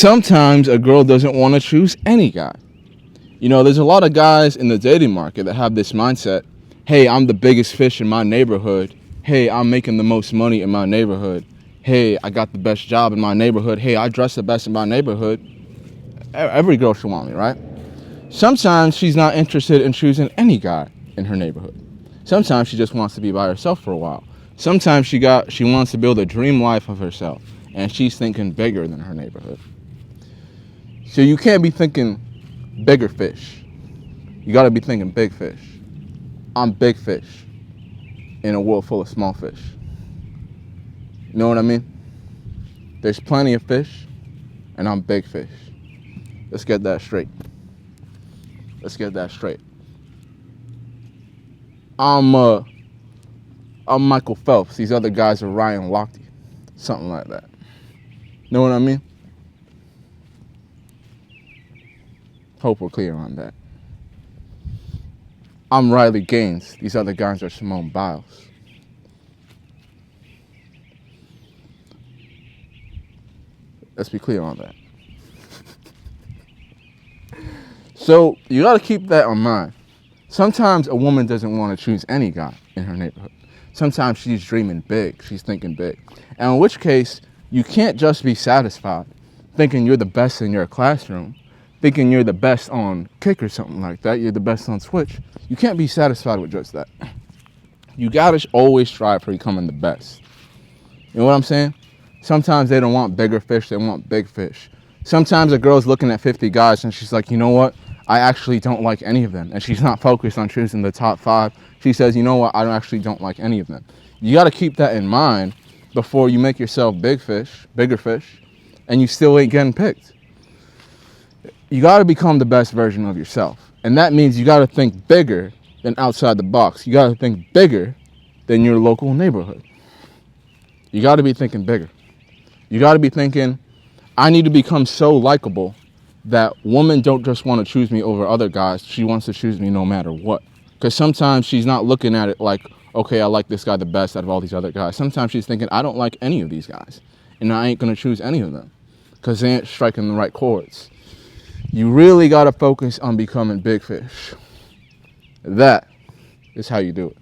Sometimes a girl doesn't want to choose any guy. You know, there's a lot of guys in the dating market that have this mindset. Hey, I'm the biggest fish in my neighborhood. Hey, I'm making the most money in my neighborhood. Hey, I got the best job in my neighborhood. Hey, I dress the best in my neighborhood. Every girl should want me, right? Sometimes she's not interested in choosing any guy in her neighborhood. Sometimes she just wants to be by herself for a while. Sometimes she wants to build a dream life of herself, and she's thinking bigger than her neighborhood. So you can't be thinking bigger fish. You got to be thinking big fish. I'm big fish in a world full of small fish. You know what I mean? There's plenty of fish, and I'm big fish. Let's get that straight. Let's get that straight. I'm Michael Phelps. These other guys are Ryan Lochte. Something like that. Know what I mean? Hope we're clear on that. I'm Riley Gaines. These other guys are Simone Biles. Let's be clear on that. So you got to keep that in mind. Sometimes a woman doesn't want to choose any guy in her neighborhood. Sometimes she's dreaming big. She's thinking big. And in which case, you can't just be satisfied thinking you're the best in your classroom, thinking you're the best on kick or something like that. You're the best on switch. You can't be satisfied with just that. You got to always strive for becoming the best. You know what I'm saying? Sometimes they don't want bigger fish. They want big fish. Sometimes a girl's looking at 50 guys and she's like, you know what? I actually don't like any of them. And she's not focused on choosing the top 5. She says, you know what? I don't like any of them. You got to keep that in mind before you make yourself bigger fish, and you still ain't getting picked. You got to become the best version of yourself. And that means you got to think bigger than outside the box. You got to think bigger than your local neighborhood. You got to be thinking bigger. You got to be thinking, I need to become so likable that women don't just want to choose me over other guys. She wants to choose me no matter what. Because sometimes she's not looking at it like, okay, I like this guy the best out of all these other guys. Sometimes she's thinking, I don't like any of these guys, and I ain't going to choose any of them because they ain't striking the right chords. You really got to focus on becoming big fish. That is how you do it.